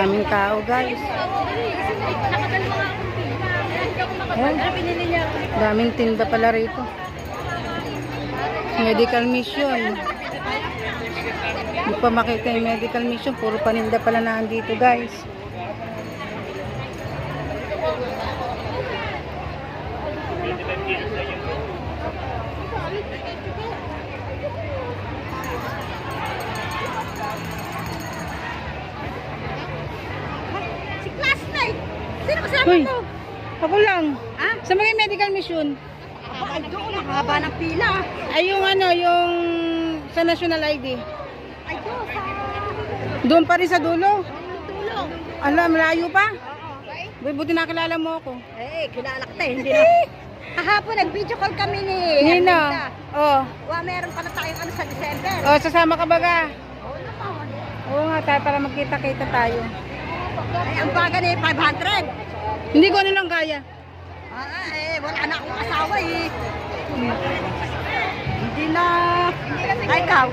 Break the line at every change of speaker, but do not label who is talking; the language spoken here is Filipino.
Daming tao, guys. Daming tinda pala rito. Medical mission. Hindi pa makita yung medical mission. Puro paninda pala na andito, guys.
Si classmate! Sino kasama
Hoy,
mo?
ako lang.
Ha?
Sa mga medical mission.
Ay, doon, nakahaba ng pila.
Ay, yung ano, yung sa national ID.
Ay, doon, sa...
Doon pa rin sa dulo.
tulong.
Alam, malayo pa.
Oo.
Buti nakilala mo ako.
Kilala kita, hindi na. Kahapon, nag-video call kami ni
Nino.
Erlinda.
Oh.
Meron pala tayong ano sa December.
Oh, sasama ka baga?
Oo naman.
Oo nga, tayo para magkita-kita tayo.
Ay, ang baga ni 500.
Hindi ko ano lang kaya.
Wala na akong asawa eh. Hindi na. Ay, ikaw.